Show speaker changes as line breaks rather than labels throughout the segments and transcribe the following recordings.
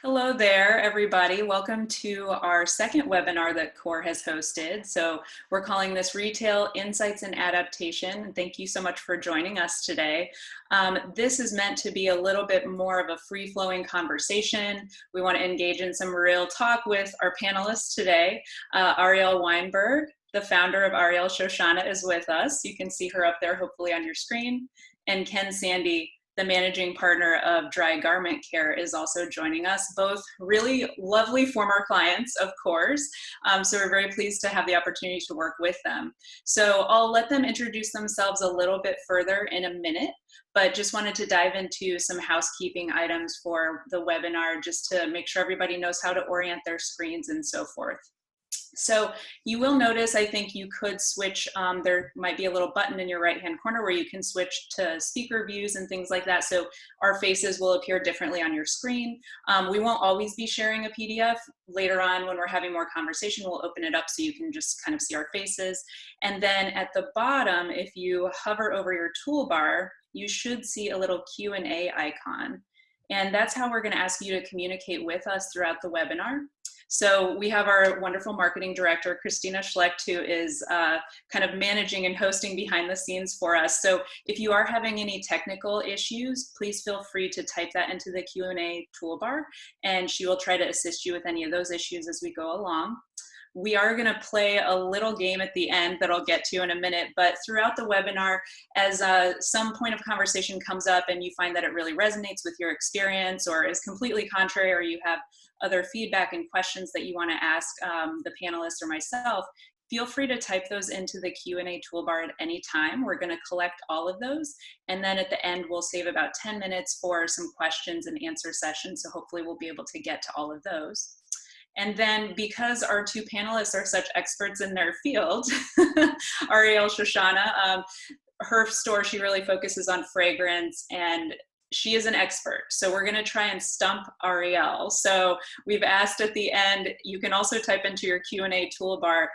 Hello there, everybody. Welcome to our second webinar that CORE has hosted. So we're calling this Retail Insights and Adaptation. And thank you so much for joining us today. This is meant to be a little bit more of a free-flowing conversation. We want to engage in some real talk with our panelists today. Arielle Weinberg, the founder of Arielle Shoshana, is with us. You can see her up there, hopefully on your screen. And Ken Sandy, the managing partner of Dryy Garment Care, is also joining us, both really lovely former clients, of course. So we're very pleased to have the opportunity to work with them. So I'll let them introduce themselves a little bit further in a minute, but just wanted to dive into some housekeeping items for the webinar, just to make sure everybody knows how to orient their screens and so forth. So you will notice, I think you could switch, there might be a little button in your right-hand corner where you can switch to speaker views and things like that. So our faces will appear differently on your screen. We won't always be sharing a PDF. Later on, when we're having more conversation, we'll open it up so you can just kind of see our faces. And then at the bottom, if you hover over your toolbar, you should see a little Q&A icon. And that's how we're going to ask you to communicate with us throughout the webinar. So we have our wonderful marketing director, Christina Schlecht, who is kind of managing and hosting behind the scenes for us. So if you are having any technical issues, please feel free to type that into the Q&A toolbar, and she will try to assist you with any of those issues as we go along. We are going to play a little game at the end that I'll get to in a minute, but throughout the webinar, as some point of conversation comes up and you find that it really resonates with your experience or is completely contrary, or you have other feedback and questions that you want to ask the panelists or myself, feel free to type those into the Q&A toolbar at any time. We're going to collect all of those, and then at the end we'll save about 10 minutes for some questions and answer sessions, so hopefully we'll be able to get to all of those. And then, because our two panelists are such experts in their field, Arielle Shoshana, her store, she really focuses on fragrance, and she is an expert. So we're going to try and stump Arielle. So we've asked at the end, you can also type into your Q&A toolbar,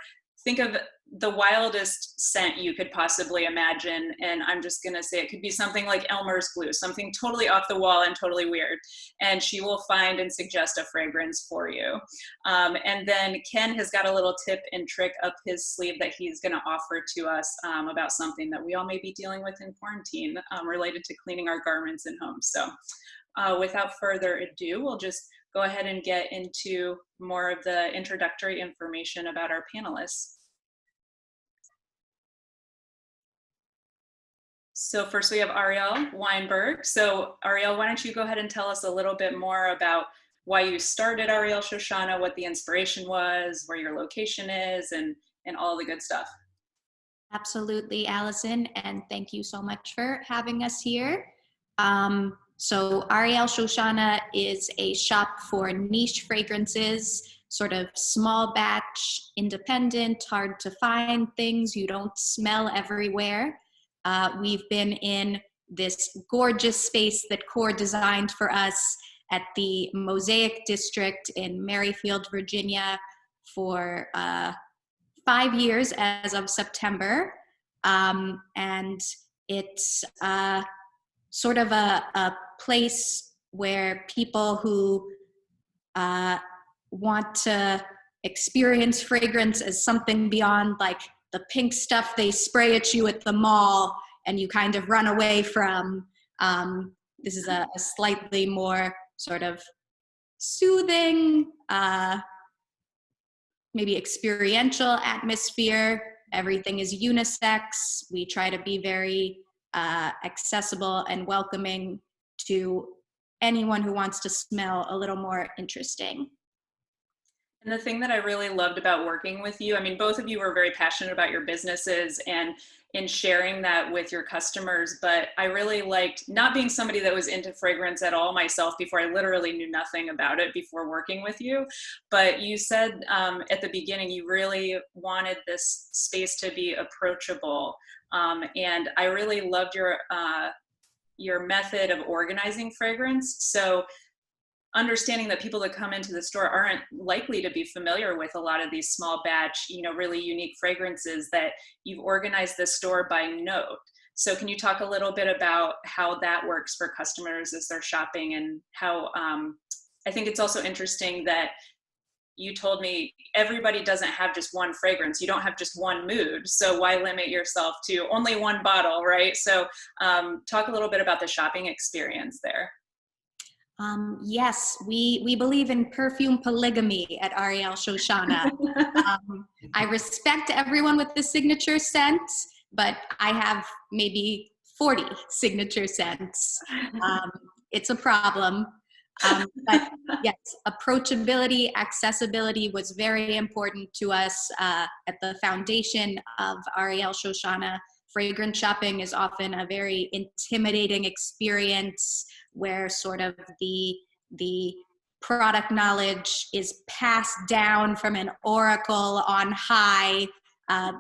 think of the wildest scent you could possibly imagine. And I'm just going to say it could be something like Elmer's glue, something totally off the wall and totally weird. And she will find and suggest a fragrance for you. And then Ken has got a little tip and trick up his sleeve that he's going to offer to us about something that we all may be dealing with in quarantine related to cleaning our garments and homes. So without further ado, we'll just go ahead and get into more of the introductory information about our panelists. So first we have Arielle Weinberg. So Arielle, why don't you go ahead and tell us a little bit more about why you started Arielle Shoshana, what the inspiration was, where your location is, and all the good stuff.
Absolutely, Allison, and thank you so much for having us here. So Arielle Shoshana is a shop for niche fragrances, sort of small batch, independent, hard to find things you don't smell everywhere. We've been in this gorgeous space that CORE designed for us at the Mosaic District in Merrifield, Virginia for 5 years as of September. And it's sort of a place where people who want to experience fragrance as something beyond like the pink stuff they spray at you at the mall and you kind of run away from. This is a slightly more sort of soothing, maybe experiential atmosphere. Everything is unisex. We try to be very accessible and welcoming to anyone who wants to smell a little more interesting.
And the thing that I really loved about working with you, I mean, both of you were very passionate about your businesses and in sharing that with your customers, but I really liked not being somebody that was into fragrance at all myself before. I literally knew nothing about it before working with you. But you said at the beginning, you really wanted this space to be approachable. And I really loved your method of organizing fragrance. So understanding that people that come into the store aren't likely to be familiar with a lot of these small batch, really unique fragrances, that you've organized the store by note. So can you talk a little bit about how that works for customers as they're shopping, and how I think it's also interesting that you told me everybody doesn't have just one fragrance. You don't have just one mood. So why limit yourself to only one bottle, right? So talk a little bit about the shopping experience there.
Yes, we believe in perfume polygamy at Arielle Shoshana. I respect everyone with the signature scent, but I have maybe 40 signature scents. It's a problem. But yes, approachability, accessibility was very important to us at the foundation of Arielle Shoshana. Fragrance shopping is often a very intimidating experience where sort of the product knowledge is passed down from an oracle on high,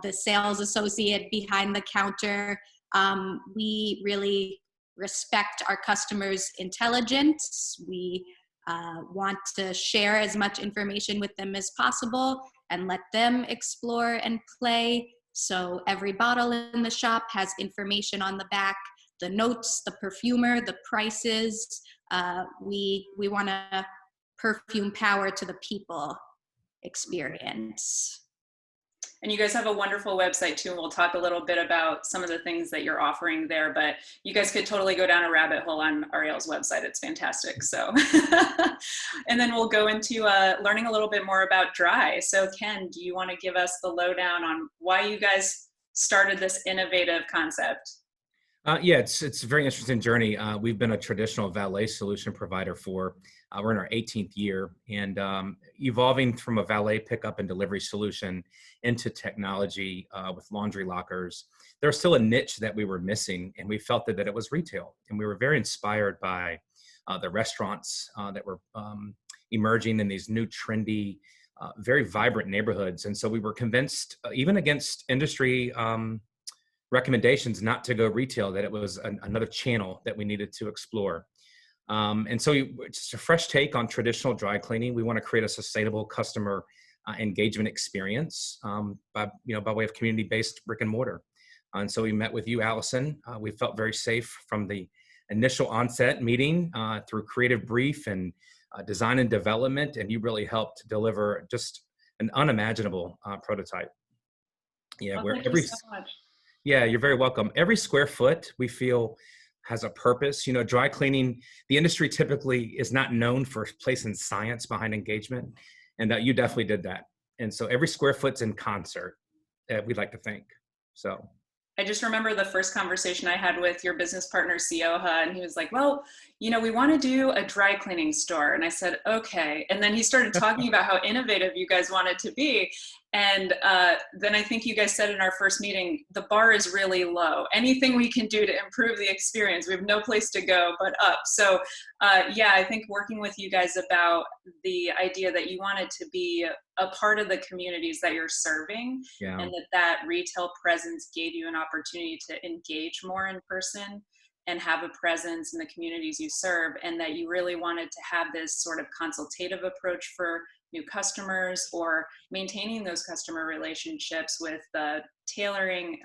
the sales associate behind the counter. We really respect our customers' intelligence. We want to share as much information with them as possible and let them explore and play. So every bottle in the shop has information on the back, the notes, the perfumer, the prices. We want a perfume power to the people experience.
And you guys have a wonderful website too, and we'll talk a little bit about some of the things that you're offering there, but you guys could totally go down a rabbit hole on Arielle's website. It's fantastic. So, and then we'll go into learning a little bit more about Dryy. So Ken, do you want to give us the lowdown on why you guys started this innovative concept?
Yeah, it's a very interesting journey. We've been a traditional valet solution provider for, we're in our 18th year, and evolving from a valet pickup and delivery solution into technology with laundry lockers. There's still a niche that we were missing, and we felt that it was retail. And we were very inspired by the restaurants that were emerging in these new trendy, very vibrant neighborhoods. And so we were convinced, even against industry recommendations, not to go retail, that it was another channel that we needed to explore. And so it's a fresh take on traditional dry cleaning. We want to create a sustainable customer engagement experience by way of community-based brick and mortar. And so we met with you, Allison. We felt very safe from the initial onset meeting through creative brief and design and development, and you really helped deliver just an unimaginable prototype. Yeah,
Thank you so much.
Yeah, you're very welcome. Every square foot we feel has a purpose. You know, dry cleaning, the industry typically is not known for placing science behind engagement, and you definitely did that. And so every square foot's in concert, we'd like to think. So
I just remember the first conversation I had with your business partner, Sioha, and he was like, well, you know, we want to do a dry cleaning store. And I said, okay. And then he started talking about how innovative you guys wanted to be. And then I think you guys said in our first meeting, the bar is really low. Anything we can do to improve the experience, we have no place to go but up. So yeah, I think working with you guys about the idea that you wanted to be a part of the communities that you're serving,
yeah.
And that retail presence gave you an opportunity to engage more in person and have a presence in the communities you serve, and that you really wanted to have this sort of consultative approach for new customers or maintaining those customer relationships with the tailoring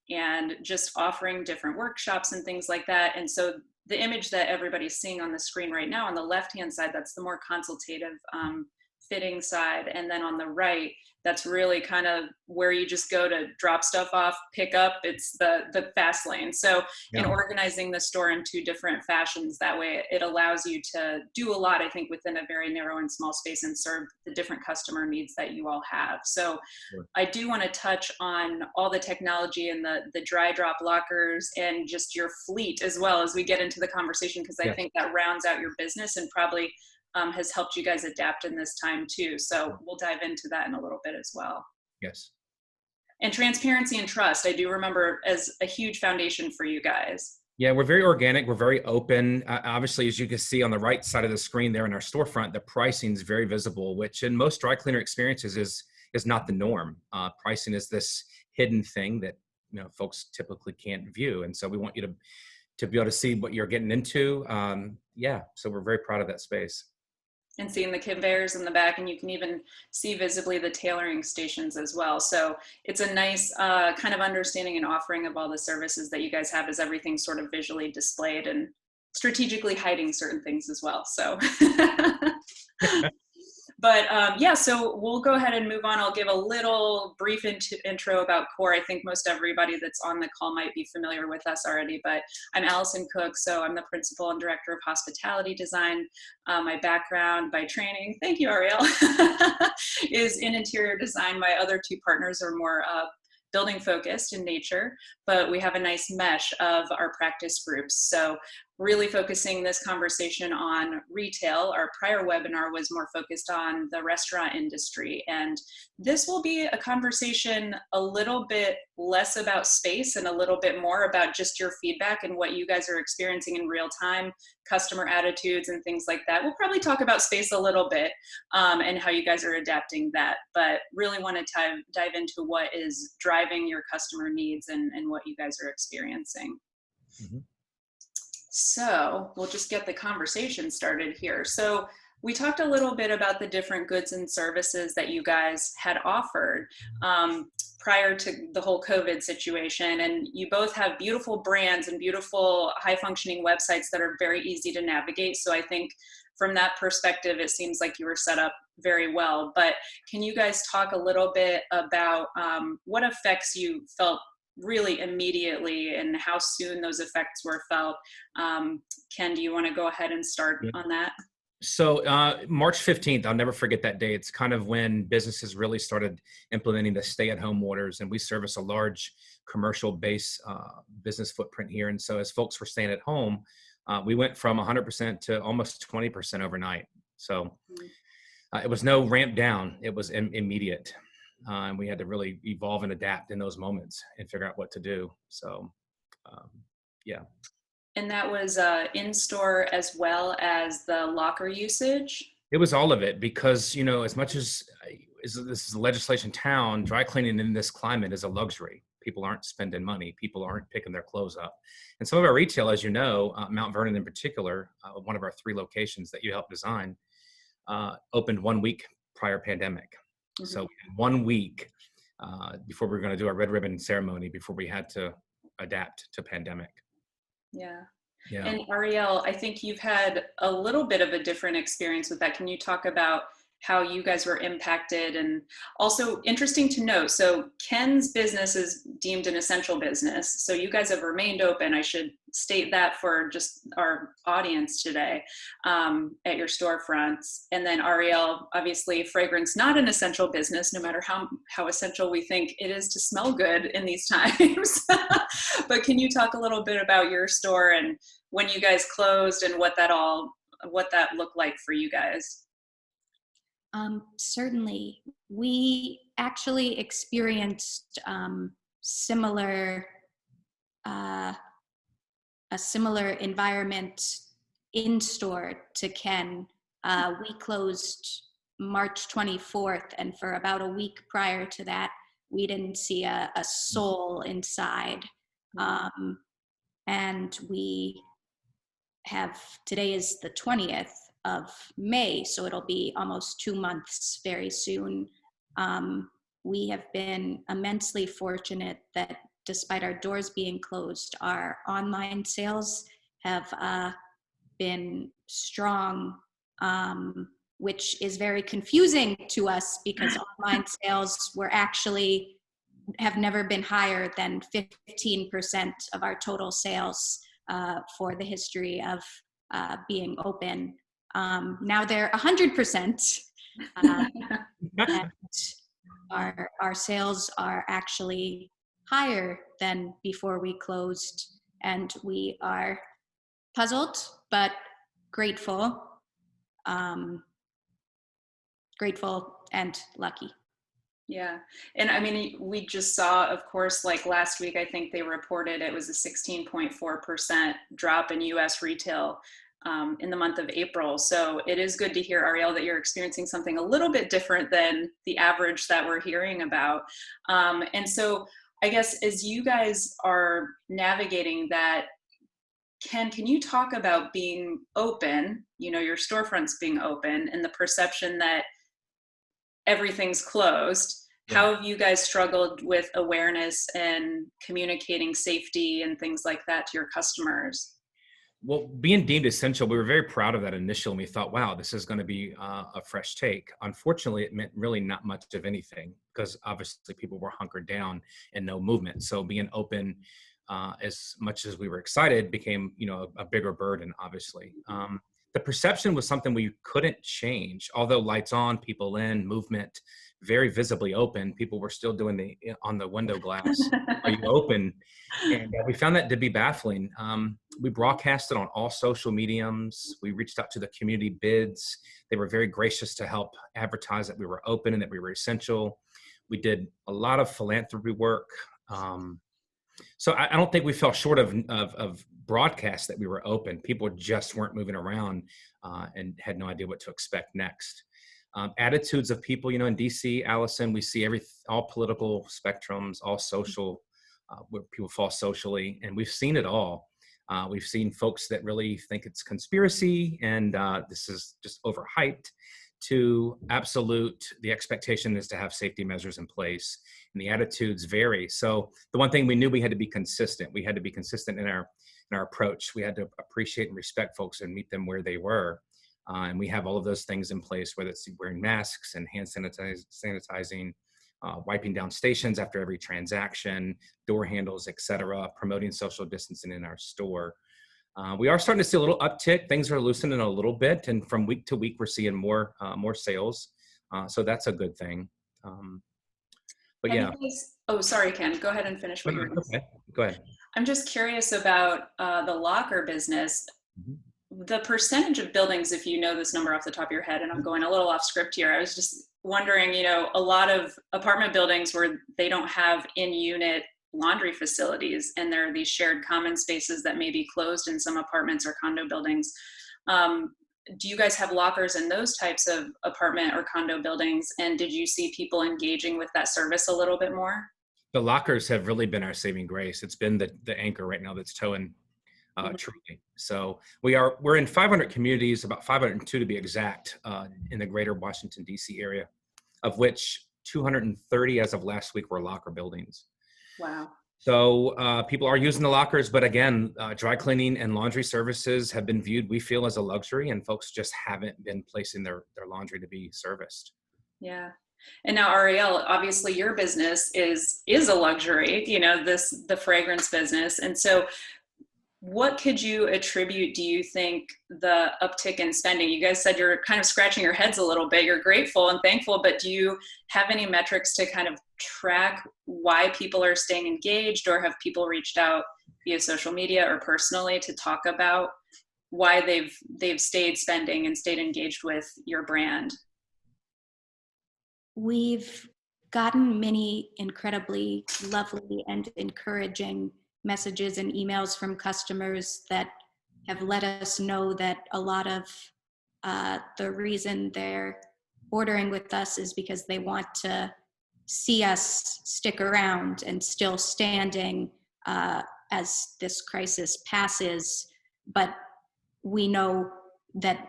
and just offering different workshops and things like that. And so the image that everybody's seeing on the screen right now on the left-hand side, that's the more consultative fitting side. And then on the right, that's really kind of where you just go to drop stuff off, pick up. It's the fast lane. So in organizing the store in two different fashions, that way it allows you to do a lot, I think, within a very narrow and small space and serve the different customer needs that you all have. So I do want to touch on all the technology and the dry drop lockers and just your fleet as well as we get into the conversation, because I think that rounds out your business and probably has helped you guys adapt in this time too. So we'll dive into that in a little bit as well.
Yes.
And transparency and trust, I do remember as a huge foundation for you guys.
Yeah, we're very organic. We're very open. Obviously, as you can see on the right side of the screen there in our storefront, the pricing is very visible, which in most dry cleaner experiences is not the norm. Pricing is this hidden thing that folks typically can't view. And so we want you to be able to see what you're getting into. So we're very proud of that space.
And seeing the conveyors in the back, and you can even see visibly the tailoring stations as well. So it's a nice kind of understanding and offering of all the services that you guys have as everything's sort of visually displayed and strategically hiding certain things as well. So, but yeah, so we'll go ahead and move on. I'll give a little brief intro about CORE. I think most everybody that's on the call might be familiar with us already, but I'm Allison Cooke, so I'm the Principal and Director of Hospitality Design. My background by training, thank you, Arielle, is in interior design. My other two partners are more building focused in nature, but we have a nice mesh of our practice groups. So really focusing this conversation on retail. Our prior webinar was more focused on the restaurant industry. And this will be a conversation a little bit less about space and a little bit more about just your feedback and what you guys are experiencing in real time, customer attitudes and things like that. We'll probably talk about space a little bit and how you guys are adapting that, but really want to dive into what is driving your customer needs and what you guys are experiencing.
Mm-hmm.
So we'll just get the conversation started here. So we talked a little bit about the different goods and services that you guys had offered prior to the whole COVID situation. And you both have beautiful brands and beautiful high functioning websites that are very easy to navigate. So I think from that perspective, it seems like you were set up very well. But can you guys talk a little bit about what effects you felt really immediately and how soon those effects were felt? Ken, do you want to go ahead and start on that?
So March 15th, I'll never forget that day. It's kind of when businesses really started implementing the stay-at-home orders, and we service a large commercial base business footprint here. And so as folks were staying at home, we went from 100% to almost 20% overnight. So it was no ramp down. It was immediate. And we had to really evolve and adapt in those moments and figure out what to do. So, yeah. And
that was in-store as well as the locker usage?
It was all of it because, you know, as much as this is a legislation town, dry cleaning in this climate is a luxury. People aren't spending money. People aren't picking their clothes up. And some of our retail, as you know, Mount Vernon in particular, one of our 3 locations that you helped design, opened 1 week prior pandemic. Mm-hmm. So 1 week before we were going to do our red ribbon ceremony, before we had to adapt to pandemic.
Yeah.
Yeah.
And Arielle, I think you've had a little bit of a different experience with that. Can you talk about how you guys were impacted? And also interesting to note, so Ken's business is deemed an essential business. So you guys have remained open. I should state that for just our audience today at your storefronts. And then Arielle, obviously fragrance, not an essential business, no matter how essential we think it is to smell good in these times. But can you talk a little bit about your store and when you guys closed and what that looked like for you guys?
Certainly. We actually experienced a similar environment in store to Ken. We closed March 24th, and for about a week prior to that, we didn't see a soul inside. And we have, today is the 20th of May, so it'll be almost 2 months very soon. We have been immensely fortunate that despite our doors being closed, our online sales have been strong, which is very confusing to us because online sales have never been higher than 15% of our total sales for the history of being open. Now they're 100%. And our sales are actually higher than before we closed, and we are puzzled but grateful and lucky.
Yeah. And I mean, we just saw, of course, like last week, I think they reported it was a 16.4% drop in US retail in the month of April. So it is good to hear, Arielle, that you're experiencing something a little bit different than the average that we're hearing about. And so I guess as you guys are navigating that, Ken, can you talk about being open, you know, your storefronts being open and the perception that everything's closed? Yeah. How have you guys struggled with awareness and communicating safety and things like that to your customers?
Well, being deemed essential, we were very proud of that initially, and we thought, wow, this is going to be a fresh take. Unfortunately, it meant really not much of anything because obviously people were hunkered down and no movement. So being open, as much as we were excited, became, a bigger burden, obviously. The perception was something we couldn't change. Although lights on, people in, movement, very visibly open, people were still doing on the window glass, are you open? And we found that to be baffling. We broadcasted on all social mediums. We reached out to the community bids. They were very gracious to help advertise that we were open and that we were essential. We did a lot of philanthropy work. So I don't think we fell short of broadcast that we were open. People just weren't moving around and had no idea what to expect next. Attitudes of people, in DC, Allison, we see all political spectrums, all social, where people fall socially, and we've seen it all. We've seen folks that really think it's conspiracy and this is just overhyped, to absolute, the expectation is to have safety measures in place, and the attitudes vary. So the one thing we knew, we had to be consistent. We had to be consistent in our approach. We had to appreciate and respect folks and meet them where they were. And we have all of those things in place, whether it's wearing masks and hand sanitizing, wiping down stations after every transaction, door handles, et cetera, promoting social distancing in our store. We are starting to see a little uptick. Things are loosening a little bit, and from week to week, we're seeing more sales. So that's a good thing. But yeah.
Oh, sorry, Ken. Go ahead and finish what you were going to say.
Okay. Go ahead.
I'm just curious about the locker business.
Mm-hmm.
The percentage of buildings, if you know this number off the top of your head, and I'm going a little off script here, I was just wondering, a lot of apartment buildings where they don't have in-unit laundry facilities, and there are these shared common spaces that may be closed in some apartments or condo buildings. Do you guys have lockers in those types of apartment or condo buildings? And did you see people engaging with that service a little bit more?
The lockers have really been our saving grace. It's been the anchor right now that's towing truly. So we're in 500 communities, about 502 to be exact, in the greater Washington, D.C. area, of which 230 as of last week were locker buildings.
Wow.
So people are using the lockers, but again, dry cleaning and laundry services have been viewed, we feel, as a luxury, and folks just haven't been placing their laundry to be serviced.
Yeah. And now, Arielle, obviously your business is a luxury, the fragrance business. And so what could you attribute, do you think, the uptick in spending? You guys said you're kind of scratching your heads a little bit. You're grateful and thankful, but do you have any metrics to kind of track why people are staying engaged, or have people reached out via social media or personally to talk about why they've stayed spending and stayed engaged with your brand?
We've gotten many incredibly lovely and encouraging messages and emails from customers that have let us know that a lot of the reason they're ordering with us is because they want to see us stick around and still standing as this crisis passes. But we know that,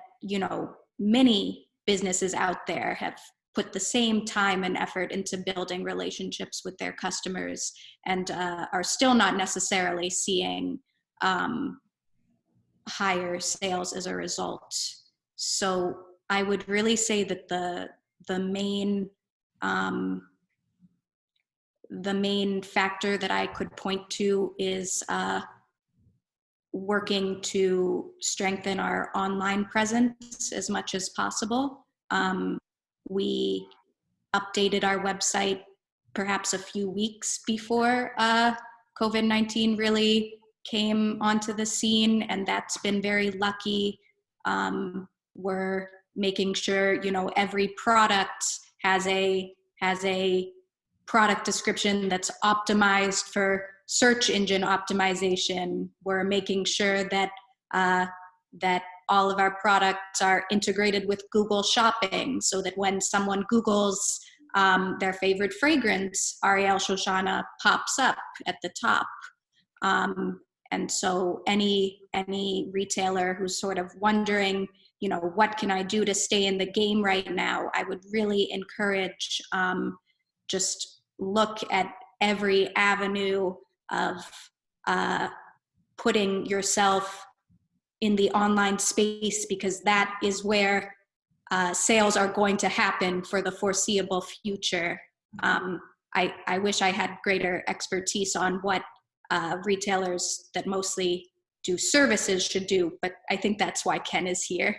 many businesses out there have put the same time and effort into building relationships with their customers and are still not necessarily seeing higher sales as a result. So I would really say that the main factor that I could point to is working to strengthen our online presence as much as possible. We updated our website perhaps a few weeks before COVID-19 really came onto the scene, and that's been very lucky. We're making sure, every product has a product description that's optimized for search engine optimization. We're making sure that all of our products are integrated with Google Shopping, so that when someone Googles their favorite fragrance, Arielle Shoshana pops up at the top. And so any retailer who's sort of wondering, what can I do to stay in the game right now, I would really encourage just look at every avenue of putting yourself in the online space, because that is where sales are going to happen for the foreseeable future. I wish I had greater expertise on what retailers that mostly do services should do, but I think that's why Ken is here.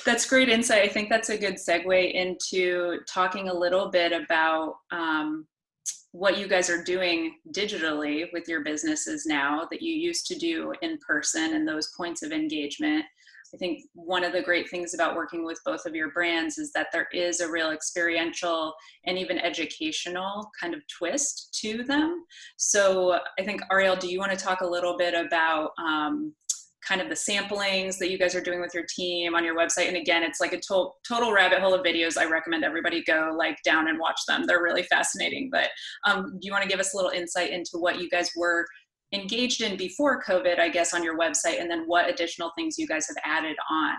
That's great insight. I think that's a good segue into talking a little bit about what you guys are doing digitally with your businesses now that you used to do in person and those points of engagement. I think one of the great things about working with both of your brands is that there is a real experiential and even educational kind of twist to them. So I think, Arielle, do you want to talk a little bit about kind of the samplings that you guys are doing with your team on your website? And again, it's like a total rabbit hole of videos. I recommend everybody go like down and watch them. They're really fascinating. But do you want to give us a little insight into what you guys were engaged in before COVID, I guess, on your website, and then what additional things you guys have added on?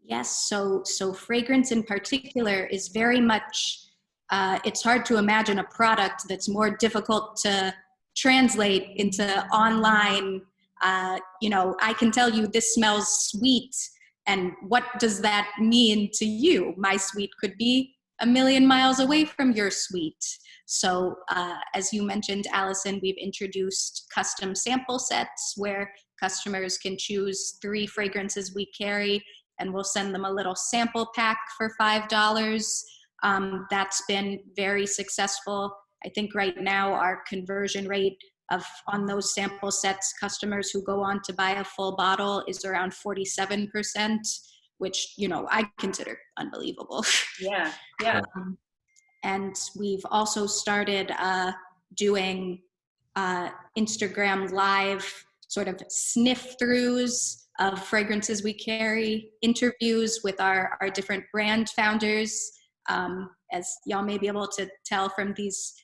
Yes, so fragrance in particular is very much, it's hard to imagine a product that's more difficult to translate into online. I can tell you this smells sweet, and what does that mean to you? My sweet could be a million miles away from your sweet. So as you mentioned, Allison, we've introduced custom sample sets where customers can choose 3 fragrances we carry, and we'll send them a little sample pack for $5. That's been very successful. I think right now our conversion rate on those sample sets, customers who go on to buy a full bottle is around 47%, which, I consider unbelievable.
Yeah.
And we've also started doing Instagram live sort of sniff throughs of fragrances we carry, interviews with our different brand founders. As y'all may be able to tell from this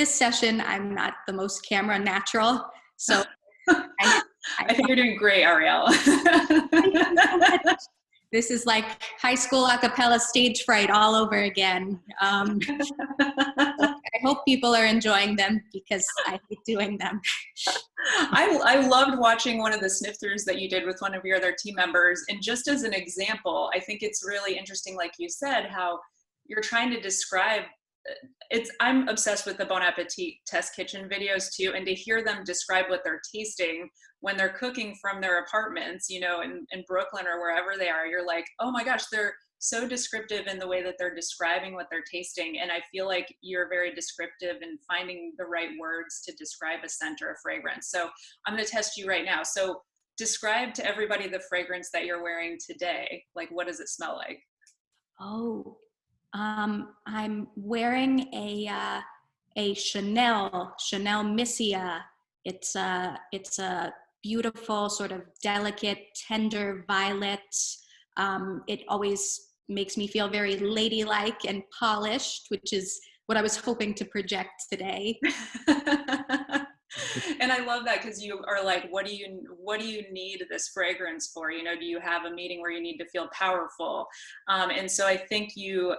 session, I'm not the most camera natural. So
I think you're doing great, Arielle.
This is like high school a cappella stage fright all over again. I hope people are enjoying them because I hate doing them.
I loved watching one of the sniff throughs that you did with one of your other team members. And just as an example, I think it's really interesting, like you said, how you're trying to describe I'm obsessed with the Bon Appetit test kitchen videos too, and to hear them describe what they're tasting when they're cooking from their apartments, in Brooklyn or wherever they are, you're like, oh my gosh, they're so descriptive in the way that they're describing what they're tasting. And I feel like you're very descriptive in finding the right words to describe a scent or a fragrance. So I'm going to test you right now. So describe to everybody the fragrance that you're wearing today. Like, what does it smell like?
Oh, I'm wearing a Chanel Missia. It's a beautiful sort of delicate, tender violet. It always makes me feel very ladylike and polished, which is what I was hoping to project today.
And I love that, because you are like, what do you need this fragrance for? Do you have a meeting where you need to feel powerful? And so I think you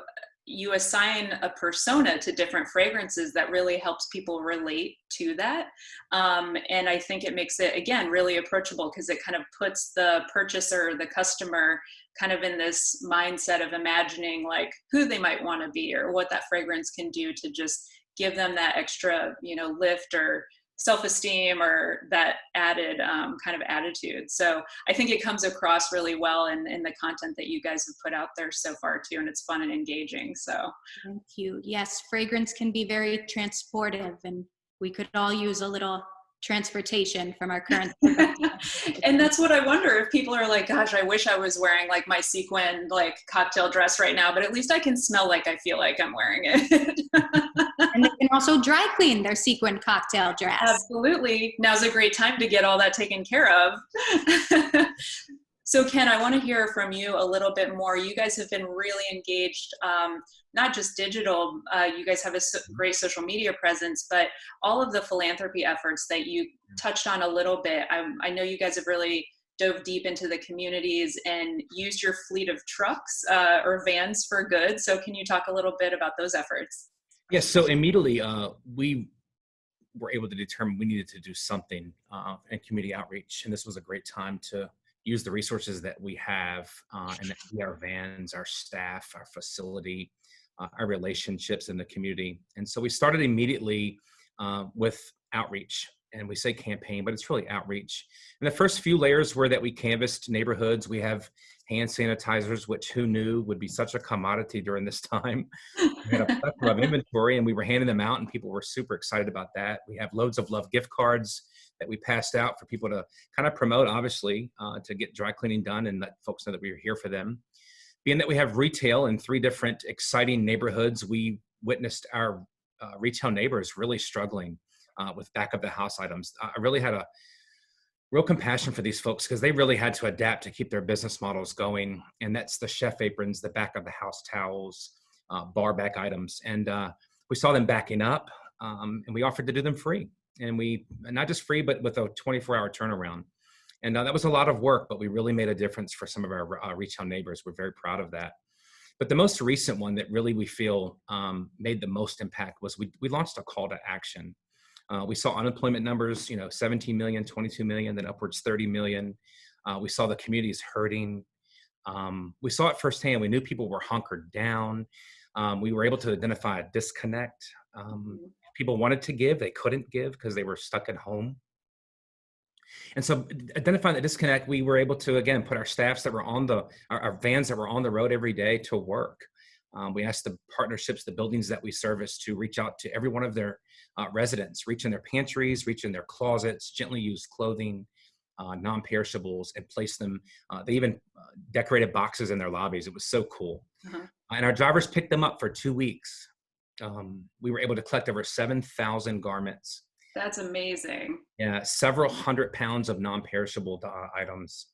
assign a persona to different fragrances that really helps people relate to that. And I think it makes it, again, really approachable, because it kind of puts the purchaser, the customer, kind of in this mindset of imagining like who they might want to be or what that fragrance can do to just give them that extra, lift or self-esteem or that added kind of attitude. So I think it comes across really well in the content that you guys have put out there so far too, and it's fun and engaging. So
thank you. Yes, fragrance can be very transportive, and we could all use a little transportation from our current
and that's what I wonder, if people are like, gosh, I wish I was wearing like my sequin like cocktail dress right now, but at least I can smell like I feel like I'm wearing it.
And they can also dry clean their sequin cocktail dress.
Absolutely. Now's a great time to get all that taken care of. So Ken, I want to hear from you a little bit more. You guys have been really engaged, not just digital, you guys have a great social media presence, but all of the philanthropy efforts that you touched on a little bit. I know you guys have really dove deep into the communities and used your fleet of trucks or vans for good. So can you talk a little bit about those efforts?
Yes, so immediately we were able to determine we needed to do something in community outreach. And this was a great time to use the resources that we have, and that be our vans, our staff, our facility, our relationships in the community. And so we started immediately with outreach. And we say campaign, but it's really outreach. And the first few layers were that we canvassed neighborhoods. We have hand sanitizers, which who knew would be such a commodity during this time. We had a plethora of inventory, and we were handing them out, and people were super excited about that. We have loads of love gift cards that we passed out for people to kind of promote, obviously, to get dry cleaning done and let folks know that we were here for them. Being that we have retail in 3 different exciting neighborhoods, we witnessed our retail neighbors really struggling with back of the house items. I really had a real compassion for these folks because they really had to adapt to keep their business models going. And that's the chef aprons, the back of the house towels, bar back items. And we saw them backing up, and we offered to do them free. And we, not just free, but with a 24-hour turnaround. And that was a lot of work, but we really made a difference for some of our retail neighbors. We're very proud of that. But the most recent one that really we feel made the most impact was we launched a call to action. We saw unemployment numbers, 17 million, 22 million, then upwards 30 million. We saw the communities hurting. We saw it firsthand. We knew people were hunkered down. We were able to identify a disconnect. People wanted to give, they couldn't give because they were stuck at home. And so identifying the disconnect, we were able to, again, put our staffs that were on our vans that were on the road every day to work. We asked the partnerships, the buildings that we service, to reach out to every one of their residents, reach in their pantries, reach in their closets, gently used clothing, non-perishables, and place them. They even decorated boxes in their lobbies. It was so cool. And our drivers picked them up for 2 weeks. We were able to collect over 7,000 garments.
That's amazing.
Yeah, several hundred pounds of non-perishable items.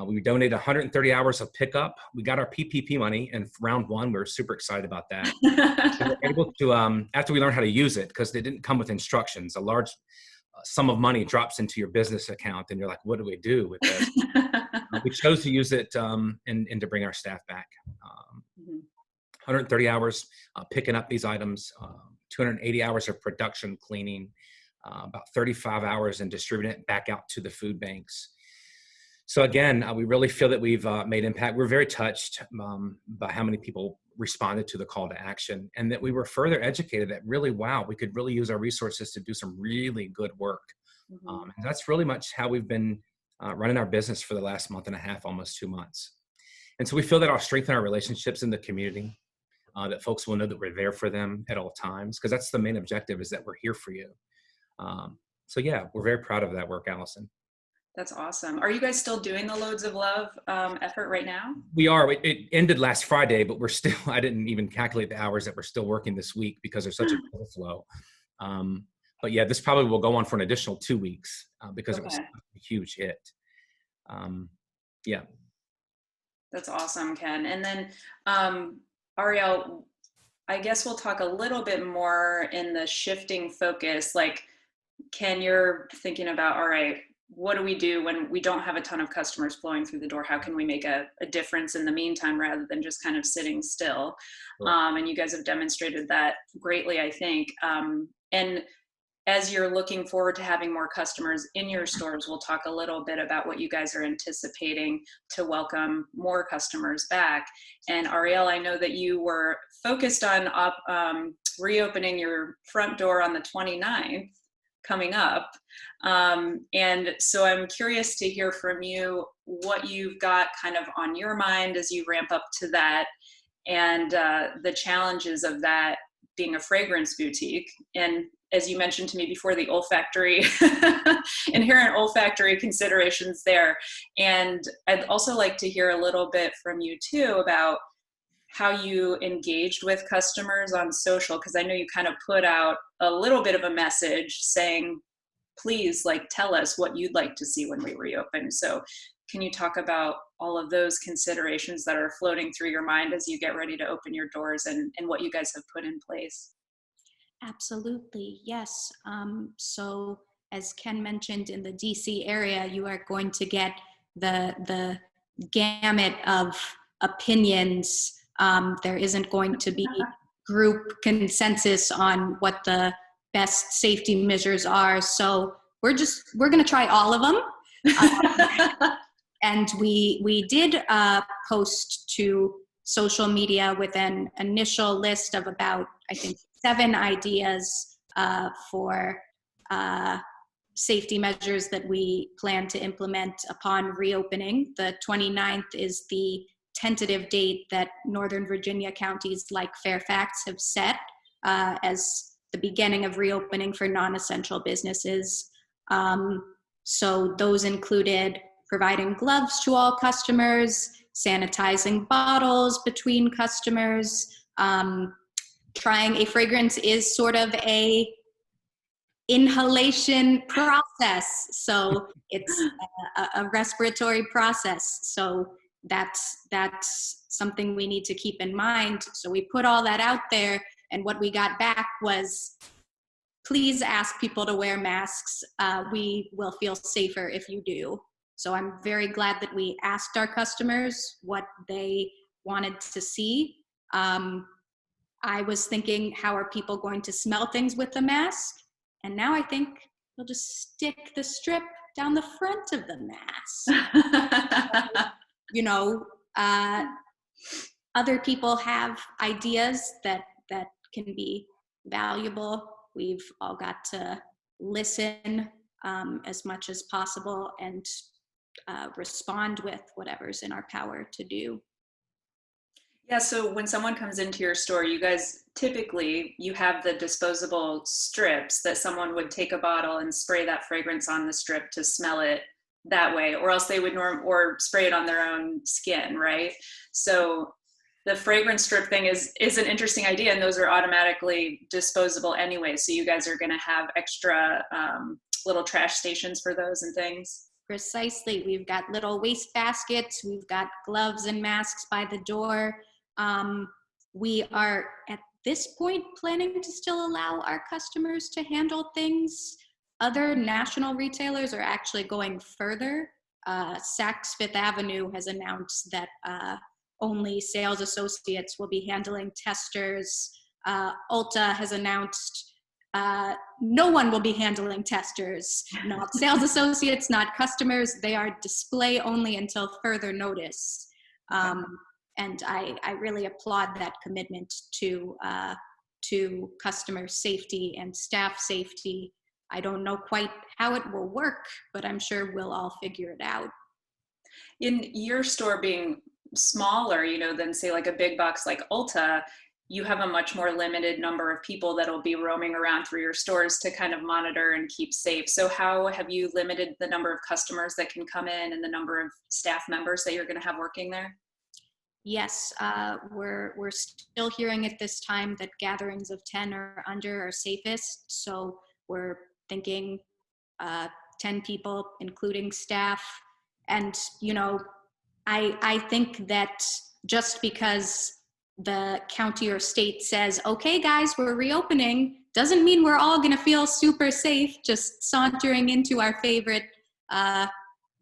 We donated 130 hours of pickup. We got our PPP money in round 1. We were super excited about that. We were able to, after we learned how to use it, because they didn't come with instructions, a large sum of money drops into your business account, and you're like, what do we do with this? We chose to use it and to bring our staff back. 130 hours picking up these items, 280 hours of production cleaning, about 35 hours in distributing it back out to the food banks. So again, we really feel that we've made impact. We're very touched by how many people responded to the call to action, and that we were further educated that really, wow, we could really use our resources to do some really good work. And that's really much how we've been running our business for the last month and a half, almost 2 months. And so we feel that I'll strengthen our relationships in the community, that folks will know that we're there for them at all times, because that's the main objective, is that we're here for you. So yeah, we're very proud of that work, Allison.
That's awesome. Are you guys still doing the Loads of Love effort right now?
We are. It ended last Friday, but we're still, I didn't even calculate the hours that we're still working this week because there's such a flow. But yeah, this probably will go on for an additional 2 weeks because it was a huge hit. Yeah.
That's awesome, Ken. And then Arielle, I guess we'll talk a little bit more in the shifting focus. Like, Ken, you're thinking about, all right, what do we do when we don't have a ton of customers flowing through the door? How can we make a difference in the meantime rather than just kind of sitting still? And you guys have demonstrated that greatly, I think. And as you're looking forward to having more customers in your stores, we'll talk a little bit about what you guys are anticipating to welcome more customers back. And Arielle, I know that you were focused on reopening your front door on the 29th. Coming up. And so I'm curious to hear from you what you've got kind of on your mind as you ramp up to that, and the challenges of that being a fragrance boutique. And as you mentioned to me before, the olfactory, inherent olfactory considerations there. And I'd also like to hear a little bit from you too about how you engaged with customers on social, because I know you kind of put out a little bit of a message saying, please, like, tell us what you'd like to see when we reopen. So can you talk about all of those considerations that are floating through your mind as you get ready to open your doors, and what you guys have put in place?
Absolutely, yes. So as Ken mentioned, in the DC area, you are going to get the gamut of opinions. There isn't going to be group consensus on what the best safety measures are. So we're going to try all of them. And we did post to social media with an initial list of about, I think, 7 ideas for safety measures that we plan to implement upon reopening. The 29th is the tentative date that Northern Virginia counties like Fairfax have set as the beginning of reopening for non-essential businesses. So those included providing gloves to all customers, sanitizing bottles between customers. Trying a fragrance is sort of a inhalation process. So it's a respiratory process. So that's something we need to keep in mind. So we put all that out there, and what we got back was, please ask people to wear masks. We will feel safer if you do. So I'm very glad that we asked our customers what they wanted to see. I was thinking, how are people going to smell things with the mask? And now I think we'll just stick the strip down the front of the mask. You know, other people have ideas that can be valuable. We've all got to listen as much as possible and respond with whatever's in our power to do.
Yeah, so when someone comes into your store, you guys typically, you have the disposable strips that someone would take a bottle and spray that fragrance on the strip to smell it that way, or else they would or spray it on their own skin, right? So the fragrance strip thing is an interesting idea, and those are automatically disposable anyway. So you guys are going to have extra little trash stations for those and things.
Precisely. We've got little waste baskets. We've got gloves and masks by the door. We are at this point planning to still allow our customers to handle things. Other national retailers are actually going further. Saks Fifth Avenue has announced that only sales associates will be handling testers. Ulta has announced no one will be handling testers, not sales associates, not customers. They are display only until further notice. And I really applaud that commitment to customer safety and staff safety. I don't know quite how it will work, but I'm sure we'll all figure it out.
In your store being smaller, you know, than say like a big box like Ulta, you have a much more limited number of people that will be roaming around through your stores to kind of monitor and keep safe. So how have you limited the number of customers that can come in and the number of staff members that you're going to have working there?
Yes, we're still hearing at this time that gatherings of 10 or under are safest. So we're thinking 10 people, including staff. And, you know, I think that just because the county or state says, okay, guys, we're reopening, doesn't mean we're all going to feel super safe just sauntering into our favorite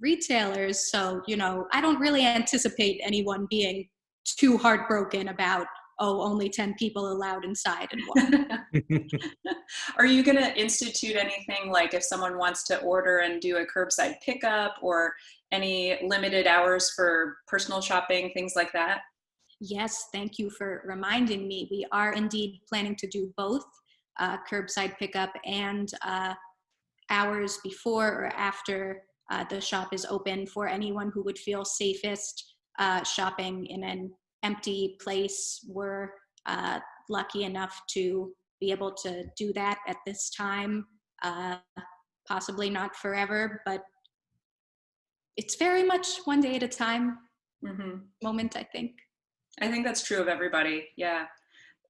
retailers. So, you know, I don't really anticipate anyone being too heartbroken about, oh, only 10 people allowed inside and what.
Are you going to institute anything like if someone wants to order and do a curbside pickup, or any limited hours for personal shopping, things like that?
Yes, thank you for reminding me. We are indeed planning to do both curbside pickup and hours before or after the shop is open for anyone who would feel safest shopping in an empty place. We're lucky enough to be able to do that at this time. Possibly not forever, but it's very much one day at a time moment, I think.
I think that's true of everybody. Yeah.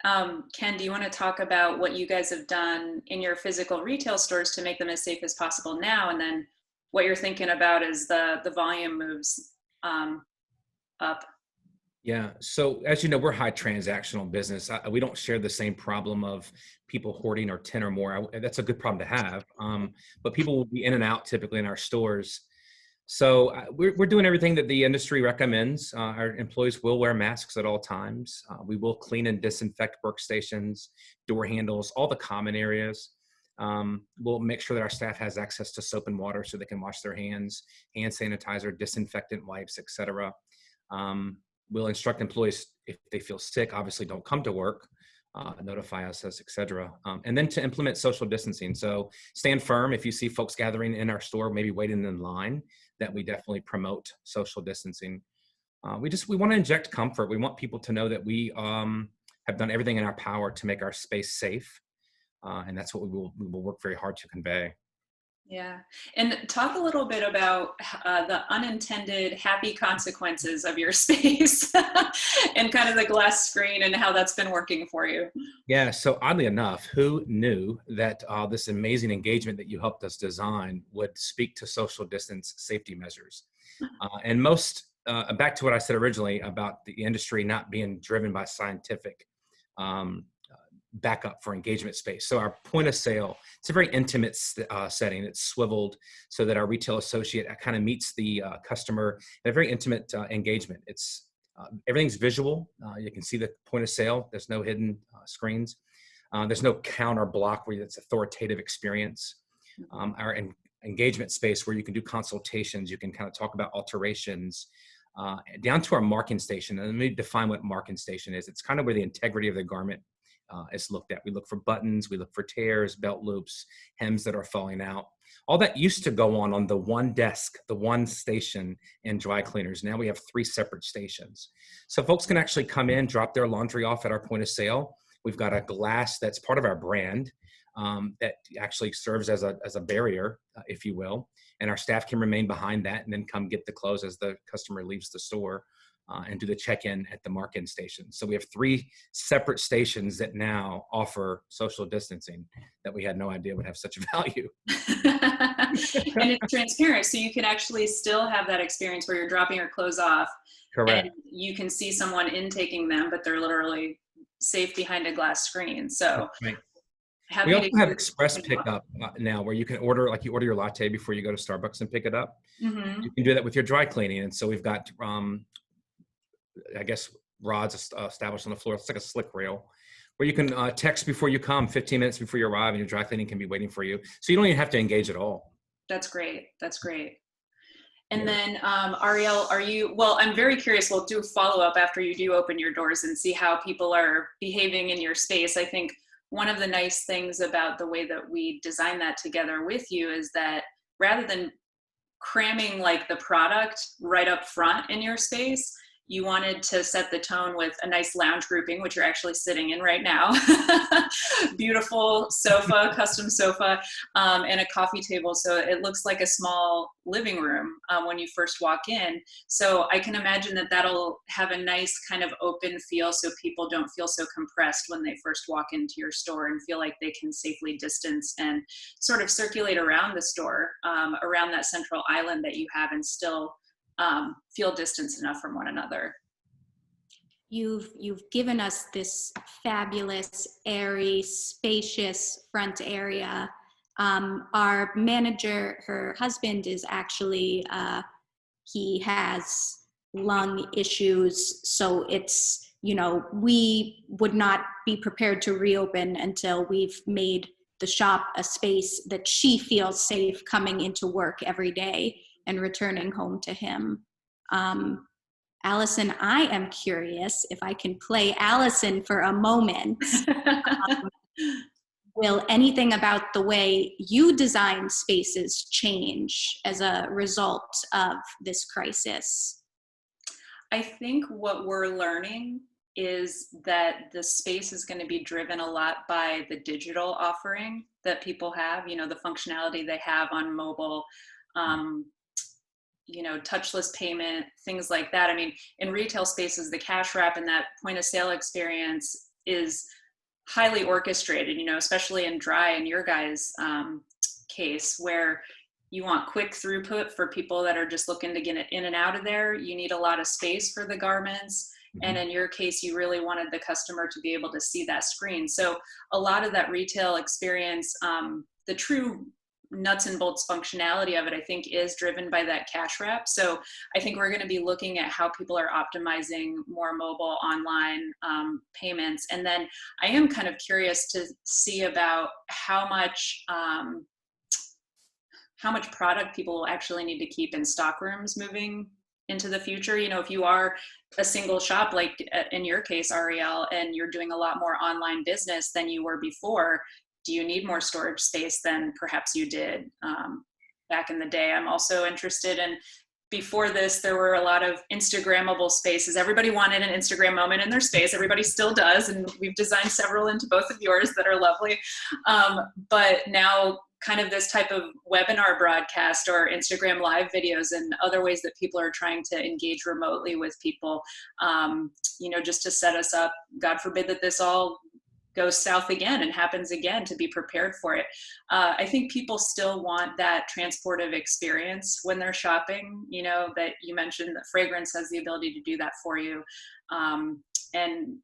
Ken, do you want to talk about what you guys have done in your physical retail stores to make them as safe as possible now, and then what you're thinking about as the volume moves up?
Yeah. So as you know, we're high transactional business. We don't share the same problem of people hoarding or 10 or more. That's a good problem to have. But people will be in and out typically in our stores. So we're doing everything that the industry recommends. Our employees will wear masks at all times. We will clean and disinfect workstations, door handles, all the common areas. We'll make sure that our staff has access to soap and water so they can wash their hands, hand sanitizer, disinfectant wipes, etc. We'll instruct employees if they feel sick, obviously don't come to work, notify us, etc. And then to implement social distancing. So stand firm if you see folks gathering in our store, maybe waiting in line, that we definitely promote social distancing. We want to inject comfort. We want people to know that we have done everything in our power to make our space safe. And that's what we will work very hard to convey.
Yeah. And talk a little bit about the unintended happy consequences of your space and kind of the glass screen and how that's been working for you.
Yeah. So oddly enough, who knew that this amazing engagement that you helped us design would speak to social distance safety measures? And back to what I said originally about the industry not being driven by scientific backup for engagement space. So our point of sale, it's a very intimate setting. It's swiveled so that our retail associate kind of meets the customer in a very intimate engagement. It's everything's visual. You can see the point of sale. There's no hidden screens. There's no counter block where it's authoritative experience. Our engagement space where you can do consultations, you can kind of talk about alterations, down to our marking station. And let me define what marking station is. It's kind of where the integrity of the garment is looked at. We look for buttons, we look for tears, belt loops, hems that are falling out. All that used to go on the one desk, the one station in dry cleaners. Now we have 3 separate stations. So folks can actually come in, drop their laundry off at our point of sale. We've got a glass that's part of our brand that actually serves as a barrier, if you will. And our staff can remain behind that and then come get the clothes as the customer leaves the store. And do the check-in at the mark-in station. So we have 3 separate stations that now offer social distancing that we had no idea would have such a value.
And it's transparent, so you can actually still have that experience where you're dropping your clothes off.
Correct.
And you can see someone intaking them, but they're literally safe behind a glass screen. So
right. We also have express pickup now where you can order, like you order your latte before you go to Starbucks and pick it up.
Mm-hmm.
You can do that with your dry cleaning. And so we've got I guess rods established on the floor. It's like a slick rail where you can text before you come, 15 minutes before you arrive, and your dry cleaning can be waiting for you. So you don't even have to engage at all.
That's great. That's great. And then Arielle, well, I'm very curious. We'll do a follow-up after you do open your doors and see how people are behaving in your space. I think one of the nice things about the way that we design that together with you is that rather than cramming like the product right up front in your space, you wanted to set the tone with a nice lounge grouping, which you're actually sitting in right now. Beautiful sofa, custom sofa, and a coffee table. So it looks like a small living room when you first walk in. So I can imagine that that'll have a nice kind of open feel so people don't feel so compressed when they first walk into your store and feel like they can safely distance and sort of circulate around the store, around that central island that you have and still feel distanced enough from one another.
You've given us this fabulous, airy, spacious front area. Our manager, her husband is actually, he has lung issues. So it's, we would not be prepared to reopen until we've made the shop a space that she feels safe coming into work every day and returning home to him. Allison, I am curious if I can play Allison for a moment. Will anything about the way you design spaces change as a result of this crisis?
I think what we're learning is that the space is going to be driven a lot by the digital offering that people have, the functionality they have on mobile, touchless payment, things like that. I mean, in retail spaces, the cash wrap and that point of sale experience is highly orchestrated, especially in Dryy in your guys' case, where you want quick throughput for people that are just looking to get in and out of there. You need a lot of space for the garments. Mm-hmm. And in your case, you really wanted the customer to be able to see that screen. So a lot of that retail experience, the true nuts and bolts functionality of it, I think, is driven by that cash wrap. So I think we're going to be looking at how people are optimizing more mobile online payments. And then I am kind of curious to see about how much product people will actually need to keep in stock rooms moving into the future. You know, if you are a single shop, like in your case, Arielle, and you're doing a lot more online business than you were before, do you need more storage space than perhaps you did back in the day? I'm also interested in, before this, there were a lot of Instagrammable spaces. Everybody wanted an Instagram moment in their space. Everybody still does. And we've designed several into both of yours that are lovely. But now kind of this type of webinar broadcast or Instagram live videos and other ways that people are trying to engage remotely with people, you know, just to set us up, God forbid that this all goes south again and happens again, to be prepared for it. I think people still want that transportive experience when they're shopping, you know, that you mentioned that fragrance has the ability to do that for you. And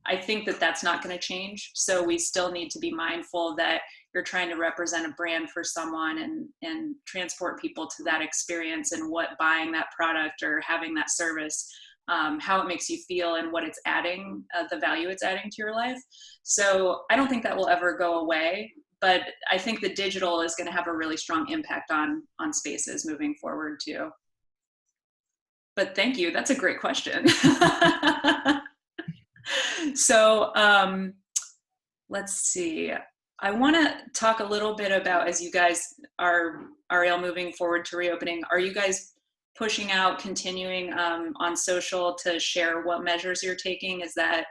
I think that that's not going to change. So we still need to be mindful that you're trying to represent a brand for someone and transport people to that experience and what buying that product or having that service, how it makes you feel and what it's adding, the value it's adding to your life. So I don't think that will ever go away, but I think the digital is going to have a really strong impact on spaces moving forward too. But thank you. That's a great question. So let's see. I want to talk a little bit about, as you guys are, Arielle, moving forward to reopening, are you guys pushing out, continuing on social to share what measures you're taking? Is that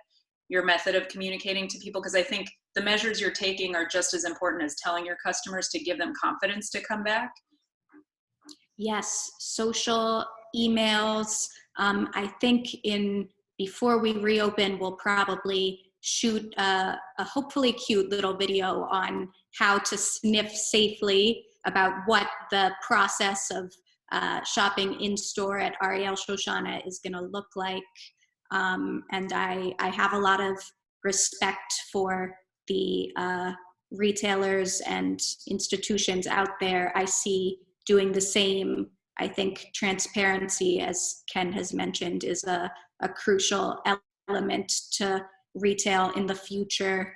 your method of communicating to people? Because I think the measures you're taking are just as important as telling your customers to give them confidence to come back.
Yes, social, emails. I think before we reopen, we'll probably shoot a hopefully cute little video on how to sniff safely, about what the process of shopping in store at Arielle Shoshana is going to look like. And I have a lot of respect for the retailers and institutions out there I see doing the same. I think transparency, as Ken has mentioned, is a crucial element to retail in the future.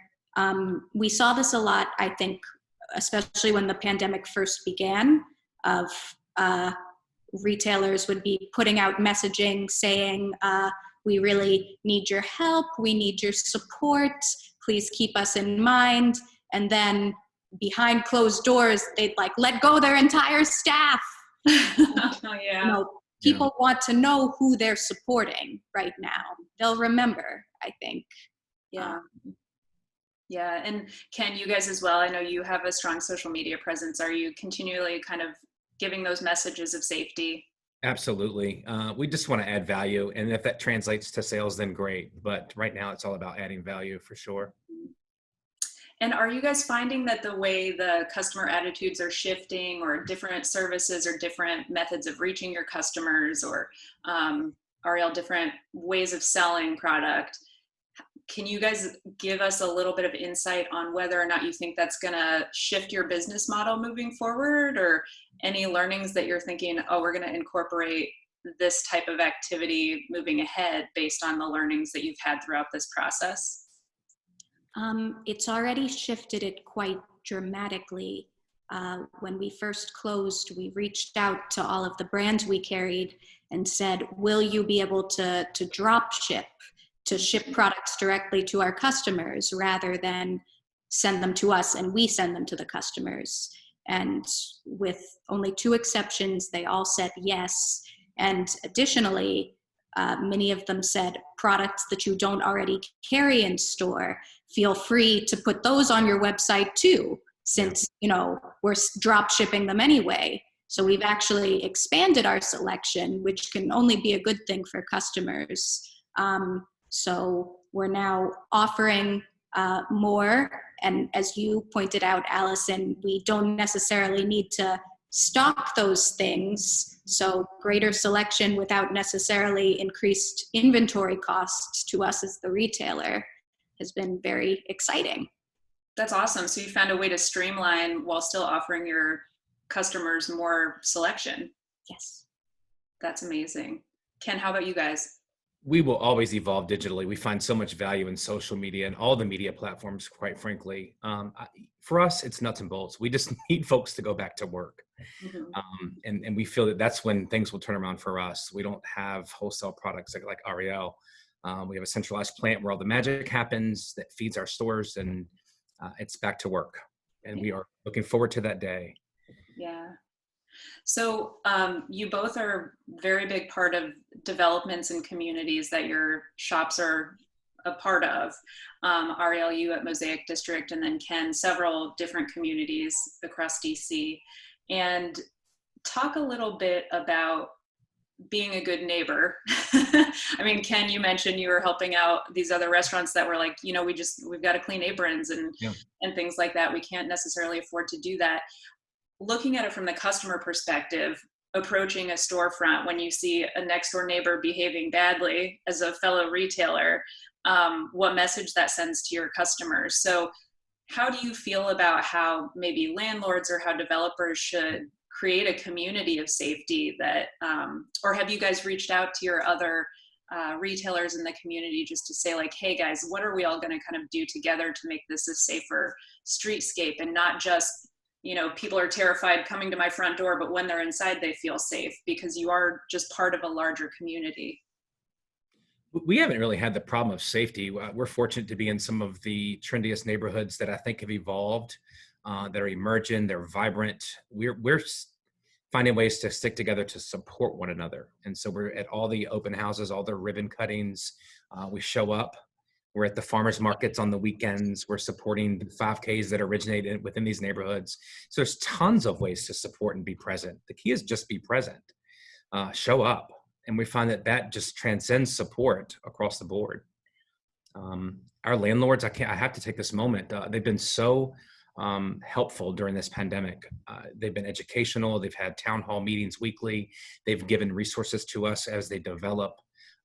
We saw this a lot, I think, especially when the pandemic first began, of retailers would be putting out messaging saying, we really need your help, we need your support, please keep us in mind. And then behind closed doors, they'd like let go their entire staff.
Oh, yeah.
You know, people want to know who they're supporting right now. They'll remember, I think.
Yeah. Yeah. And Ken, you guys as well, I know you have a strong social media presence. Are you continually kind of giving those messages of safety?
Absolutely. We just want to add value. And if that translates to sales, then great. But right now it's all about adding value for sure.
And are you guys finding that the way the customer attitudes are shifting, or different services or different methods of reaching your customers, or Arielle, different ways of selling product? Can you guys give us a little bit of insight on whether or not you think that's going to shift your business model moving forward, or any learnings that you're thinking, oh, we're going to incorporate this type of activity moving ahead based on the learnings that you've had throughout this process?
It's already shifted it quite dramatically. When we first closed, we reached out to all of the brands we carried and said, will you be able to drop ship, to ship products directly to our customers rather than send them to us and we send them to the customers? And with only 2 exceptions, they all said yes. And additionally, many of them said, products that you don't already carry in store, feel free to put those on your website too, since, you know, we're drop shipping them anyway. So we've actually expanded our selection, which can only be a good thing for customers. So we're now offering more. And as you pointed out, Allison, we don't necessarily need to stock those things. So greater selection without necessarily increased inventory costs to us as the retailer has been very exciting.
That's awesome. So you found a way to streamline while still offering your customers more selection.
Yes.
That's amazing. Ken, how about you guys?
We will always evolve digitally. We find so much value in social media and all the media platforms, quite frankly. For us, it's nuts and bolts. We just need folks to go back to work.
Mhm.
And we feel that that's when things will turn around for us. We don't have wholesale products like Arielle. We have a centralized plant where all the magic happens that feeds our stores, and it's back to work. And we are looking forward to that day.
Yeah. So you both are very big part of developments and communities that your shops are a part of. Arielle, you at Mosaic District, and then Ken, several different communities across DC. And talk a little bit about being a good neighbor. I mean, Ken, you mentioned you were helping out these other restaurants that were like, you know, we've got to clean aprons and things like that. We can't necessarily afford to do that. Looking at it from the customer perspective, approaching a storefront when you see a next door neighbor behaving badly as a fellow retailer, what message that sends to your customers. So how do you feel about how maybe landlords or how developers should create a community of safety that, or have you guys reached out to your other retailers in the community just to say like, hey guys, what are we all going to kind of do together to make this a safer streetscape, and not just, you know, people are terrified coming to my front door, but when they're inside, they feel safe because you are just part of a larger community.
We haven't really had the problem of safety. We're fortunate to be in some of the trendiest neighborhoods that I think have evolved, that are emergent, they're vibrant. We're finding ways to stick together to support one another. And so we're at all the open houses, all the ribbon cuttings. We show up. We're at the farmers markets on the weekends. We're supporting the 5Ks that originate within these neighborhoods. So there's tons of ways to support and be present. The key is just be present, show up. And we find that just transcends support across the board. Our landlords, I have to take this moment. They've been so helpful during this pandemic. They've been educational. They've had town hall meetings weekly. They've given resources to us as they develop.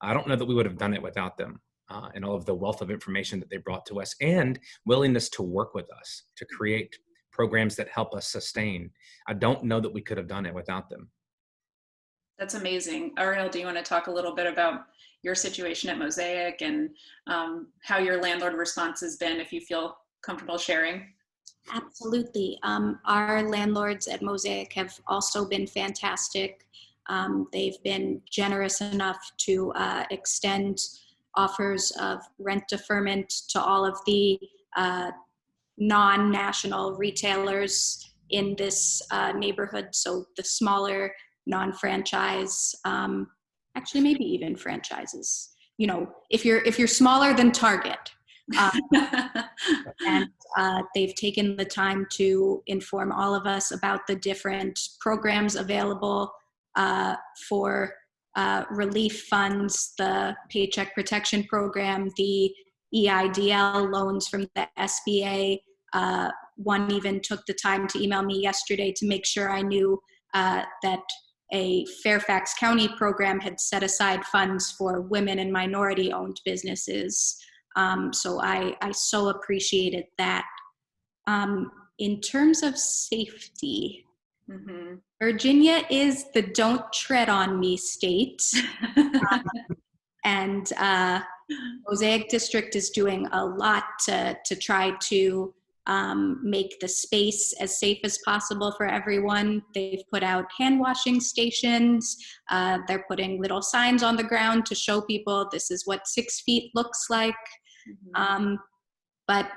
I don't know that we would have done it without them, and all of the wealth of information that they brought to us and willingness to work with us to create programs that help us sustain. I don't know that we could have done it without them.
That's amazing. Arielle, do you want to talk a little bit about your situation at Mosaic and how your landlord response has been, if you feel comfortable sharing?
Absolutely. Our landlords at Mosaic have also been fantastic. They've been generous enough to extend offers of rent deferment to all of the non-national retailers in this neighborhood. So the smaller non-franchise, actually maybe even franchises. You know, if you're smaller than Target. And they've taken the time to inform all of us about the different programs available for relief funds, the Paycheck Protection Program, the EIDL loans from the SBA. One even took the time to email me yesterday to make sure I knew that a Fairfax County program had set aside funds for women and minority-owned businesses. So I so appreciated that. In terms of safety, Virginia is the don't tread on me state. And Mosaic District is doing a lot to try to make the space as safe as possible for everyone. They've put out hand washing stations. They're putting little signs on the ground to show people this is what 6 feet looks like. But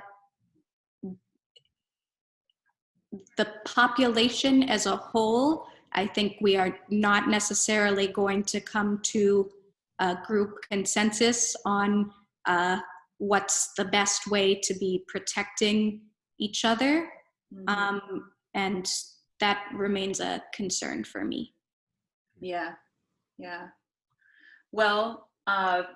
the population as a whole, I think we are not necessarily going to come to a group consensus on what's the best way to be protecting each other. And that remains a concern for me.
Yeah. Well,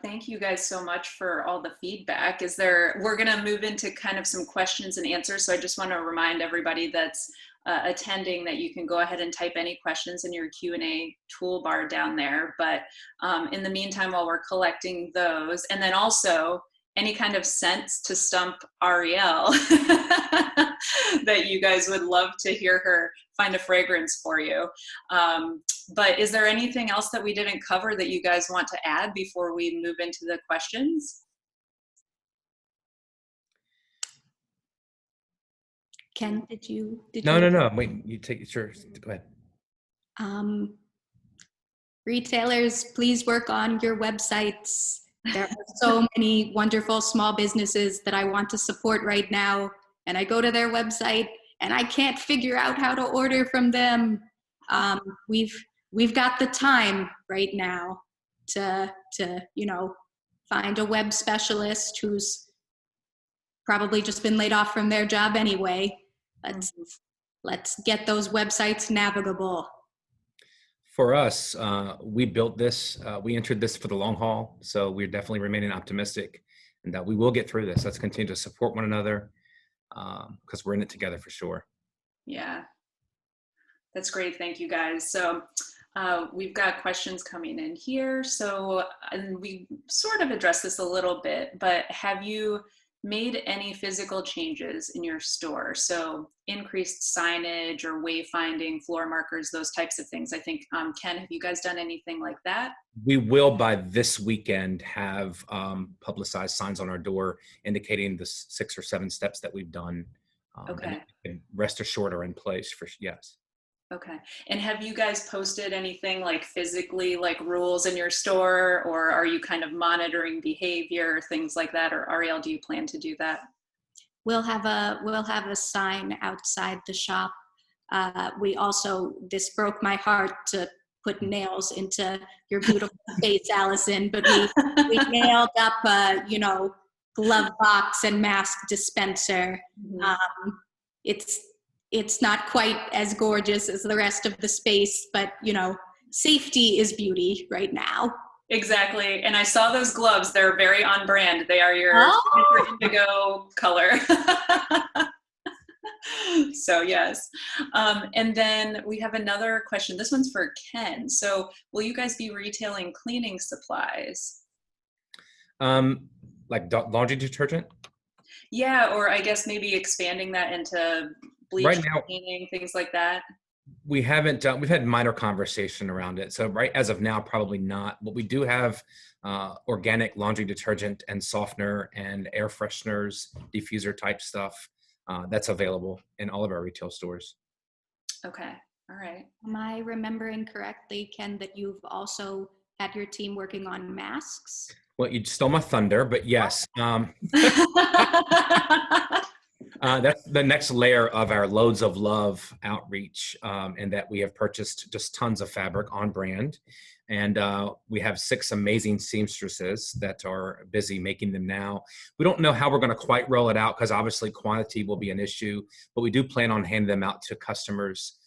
thank you guys so much for all the feedback. We're going to move into kind of some questions and answers. So I just want to remind everybody that's attending that you can go ahead and type any questions in your Q&A toolbar down there. But in the meantime, while we're collecting those, and then also any kind of sense to stump Arielle that you guys would love to hear her find a fragrance for you. But is there anything else that we didn't cover that you guys want to add before we move into the questions?
Ken, did you?
No. Wait, you take it. Sure. Go ahead.
Retailers, please work on your websites. There are so many wonderful small businesses that I want to support right now, and I go to their website and I can't figure out how to order from them. We've got the time right now to find a web specialist who's probably just been laid off from their job anyway. Let's get those websites navigable.
For us, we built this, we entered this for the long haul. So we're definitely remaining optimistic and that we will get through this. Let's continue to support one another because we're in it together for sure.
Yeah, that's great. Thank you guys. So we've got questions coming in here. So and we sort of addressed this a little bit, but have you made any physical changes in your store? So increased signage or wayfinding, floor markers, those types of things. I think, Ken, have you guys done anything like that?
We will by this weekend have publicized signs on our door indicating the 6 or 7 steps that we've done.
Okay.
And rest assured are in place for, yes.
Okay. And have you guys posted anything like physically, like rules in your store, or are you kind of monitoring behavior, things like that? Or Arielle, do you plan to do that?
We'll have a sign outside the shop. We also, this broke my heart to put nails into your beautiful face, Allison, but we nailed up glove box and mask dispenser. Mm-hmm. It's not quite as gorgeous as the rest of the space, but safety is beauty right now.
Exactly. And I saw those gloves. They're very on brand. They are your indigo color. So yes. And then we have another question. This one's for Ken. So will you guys be retailing cleaning supplies?
Like laundry detergent?
Yeah, or I guess maybe expanding that into bleach
right now,
cleaning, things like that.
We haven't, we've had minor conversation around it. So right as of now, probably not. But we do have organic laundry detergent and softener and air fresheners, diffuser type stuff that's available in all of our retail stores. Okay.
All right.
Am I remembering correctly, Ken, that you've also had your team working on masks?
Well, you stole my thunder, but yes. That's the next layer of our Loads of Love outreach, and that we have purchased just tons of fabric on brand. And we have 6 amazing seamstresses that are busy making them now. We don't know how we're going to quite roll it out because obviously quantity will be an issue, but we do plan on handing them out to customers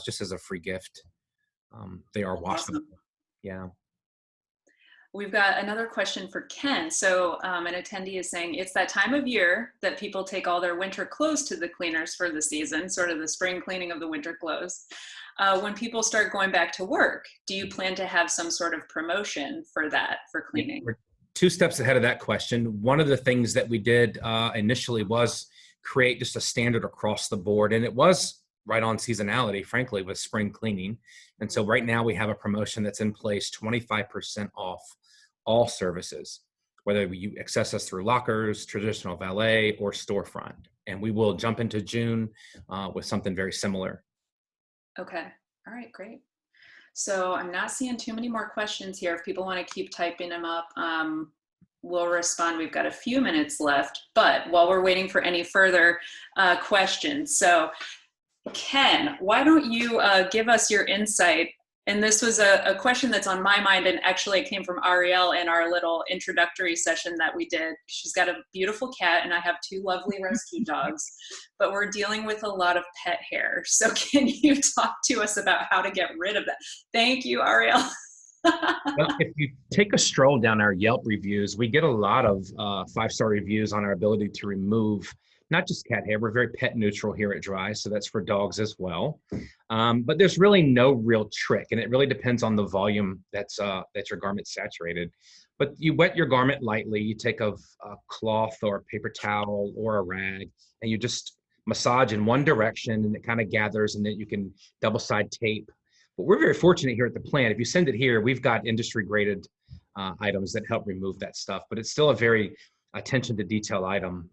just as a free gift. They are washable. Awesome. Yeah.
We've got another question for Ken. So an attendee is saying, it's that time of year that people take all their winter clothes to the cleaners for the season, sort of the spring cleaning of the winter clothes. When people start going back to work, do you plan to have some sort of promotion for that, for cleaning?
We're 2 steps ahead of that question. One of the things that we did initially was create just a standard across the board. And it was right on seasonality, frankly, with spring cleaning. And so right now we have a promotion that's in place, 25% off all services, whether you access us through lockers, traditional valet, or storefront. And we will jump into June with something very similar.
Okay. All right, great. So I'm not seeing too many more questions here. If people want to keep typing them up, we'll respond. We've got a few minutes left, but while we're waiting for any further questions. So Ken, why don't you give us your insight? And this was a question that's on my mind, and actually it came from Arielle in our little introductory session that we did. She's got a beautiful cat, and I have 2 lovely rescue dogs, but we're dealing with a lot of pet hair. So can you talk to us about how to get rid of that? Thank you, Arielle.
Well, if you take a stroll down our Yelp reviews, we get a lot of 5-star reviews on our ability to remove not just cat hair. We're very pet neutral here at Dryy, so that's for dogs as well. But there's really no real trick, and it really depends on the volume that's your garment saturated. But you wet your garment lightly. You take a cloth or a paper towel or a rag, and you just massage in one direction, and it kind of gathers, and then you can double side tape. But we're very fortunate here at the plant. If you send it here, we've got industry graded items that help remove that stuff, but it's still a very attention to detail item.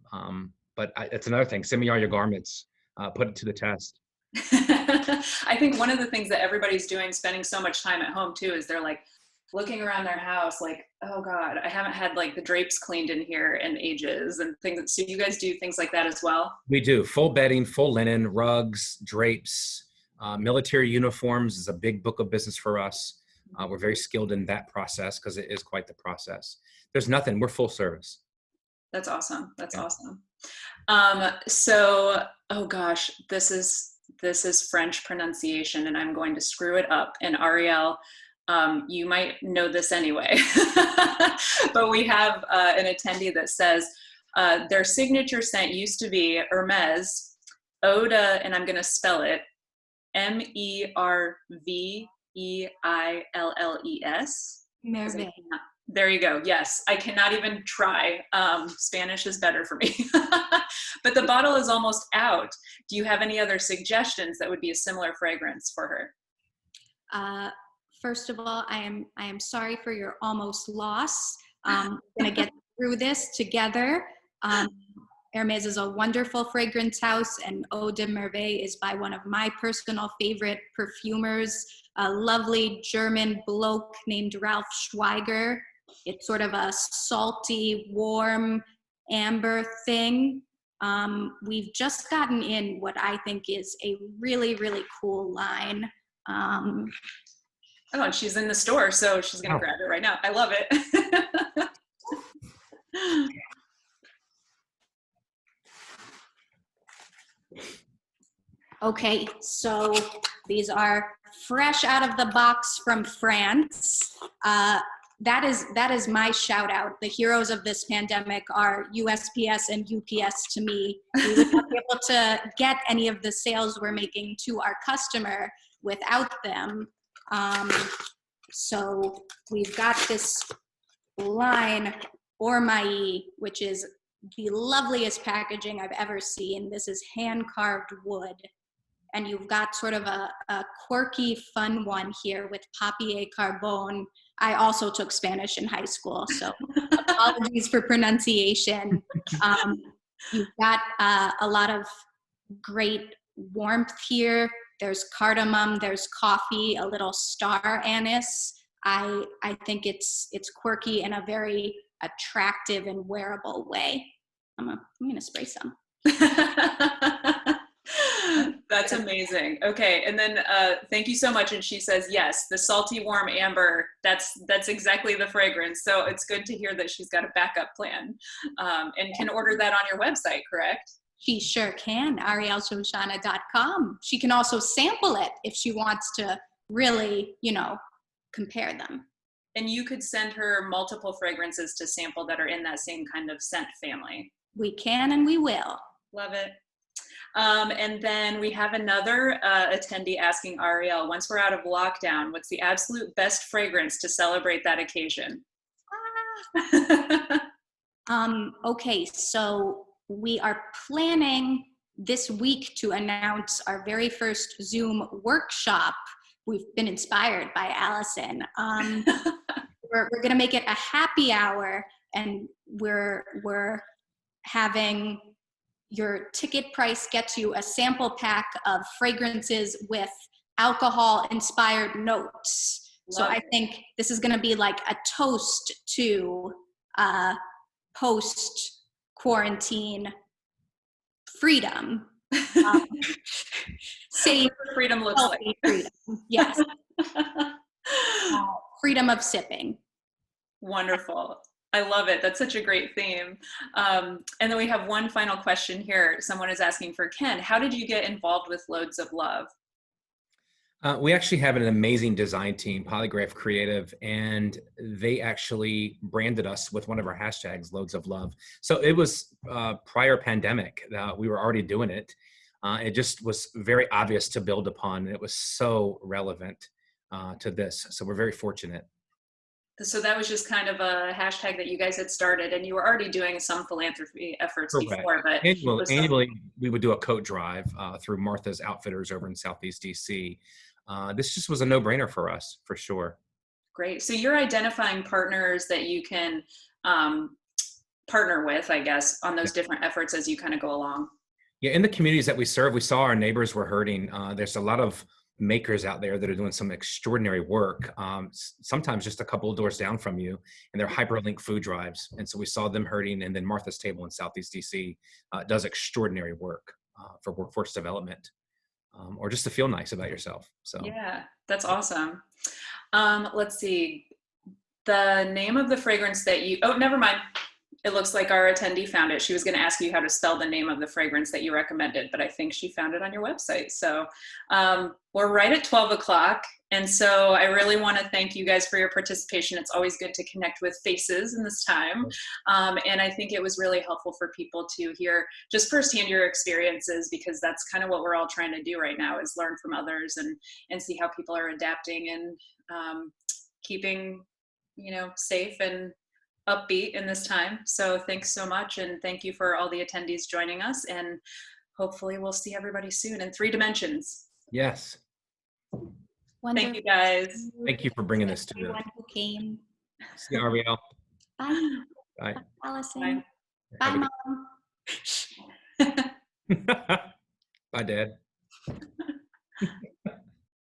But that's another thing. Send me all your garments, put it to the test.
I think one of the things that everybody's doing, spending so much time at home too, is they're like looking around their house like, oh God, I haven't had like the drapes cleaned in here in ages and things. So you guys do things like that as well?
We do full bedding, full linen, rugs, drapes, military uniforms is a big book of business for us. We're very skilled in that process because it is quite the process. There's nothing, we're full service.
That's awesome. That's awesome. So, oh gosh, this is French pronunciation and I'm going to screw it up. And Arielle, you might know this anyway, but we have an attendee that says their signature scent used to be Hermes, Eau de, and I'm going to spell it, Merveilles.
Merveille.
There you go. Yes, I cannot even try. Spanish is better for me. But the bottle is almost out. Do you have any other suggestions that would be a similar fragrance for her?
First of all, I am sorry for your almost loss. We're gonna get through this together. Hermes is a wonderful fragrance house, and Eau de Merveille is by one of my personal favorite perfumers, a lovely German bloke named Ralph Schweiger. It's sort of a salty, warm, amber thing. We've just gotten in what I think is a really, really cool line.
Oh, and she's in the store, so she's gonna grab it right now. I love it.
Okay, so these are fresh out of the box from France. That is my shout out. The heroes of this pandemic are USPS and UPS to me. We would not be able to get any of the sales we're making to our customer without them. So we've got this line, Ormailly, which is the loveliest packaging I've ever seen. This is hand-carved wood. And you've got sort of a quirky, fun one here with papier carbone. I also took Spanish in high school, so apologies for pronunciation. You've got a lot of great warmth here. There's cardamom, there's coffee, a little star anise. I think it's quirky in a very attractive and wearable way. I'm gonna spray some.
That's amazing. Okay, and then thank you so much. And she says, yes, the salty, warm amber, that's exactly the fragrance. So it's good to hear that she's got a backup plan and can order that on your website, correct?
She sure can, arielleshoshana.com. She can also sample it if she wants to really, compare them.
And you could send her multiple fragrances to sample that are in that same kind of scent family.
We can and we will.
Love it. And then we have another attendee asking Arielle, once we're out of lockdown, what's the absolute best fragrance to celebrate that occasion?
Okay, so we are planning this week to announce our very first Zoom workshop. We've been inspired by Allison. We're gonna make it a happy hour, and we're having your ticket price gets you a sample pack of fragrances with alcohol-inspired notes. So I think this is going to be like a toast to post-quarantine freedom.
Say what freedom looks like.
Freedom. Yes. Freedom of sipping.
Wonderful. I love it. That's such a great theme. And then we have one final question here. Someone is asking for Ken. How did you get involved with Loads of Love?
We actually have an amazing design team, Polygraph Creative, and they actually branded us with one of our hashtags, Loads of Love. So it was prior pandemic. We were already doing it. It just was very obvious to build upon, and it was so relevant to this. So we're very fortunate.
So that was just kind of a hashtag that you guys had started, and you were already doing some philanthropy efforts
Correct.
before, but
Annually, we would do a coat drive through Martha's Outfitters over in Southeast DC. This just was a no-brainer for us, for sure.
Great. So you're identifying partners that you can partner with, I guess, on those different efforts as you kind of go along.
Yeah, in the communities that we serve, we saw our neighbors were hurting. There's a lot of makers out there that are doing some extraordinary work, sometimes just a couple of doors down from you, and they're hyperlink food drives. And so we saw them hurting, and then Martha's Table in Southeast DC does extraordinary work for workforce development, or just to feel nice about yourself. So
yeah, that's awesome. Let's see. The name of the fragrance that you, oh, never mind. It looks like our attendee found it. She was going to ask you how to spell the name of the fragrance that you recommended, but I think she found it on your website. So we're right at 12 o'clock. And so I really want to thank you guys for your participation. It's always good to connect with faces in this time. And I think it was really helpful for people to hear just firsthand your experiences, because that's kind of what we're all trying to do right now, is learn from others and see how people are adapting and keeping, safe and upbeat in this time. So thanks so much. And thank you for all the attendees joining us. And hopefully we'll see everybody soon in 3 dimensions.
yes.
Thank you guys.
Thank you for bringing this to
everyone who came.
See you, Arielle.
Bye.
Bye.
Bye, Allison.
Bye.
Bye,
Have
Mom.
Bye, Dad.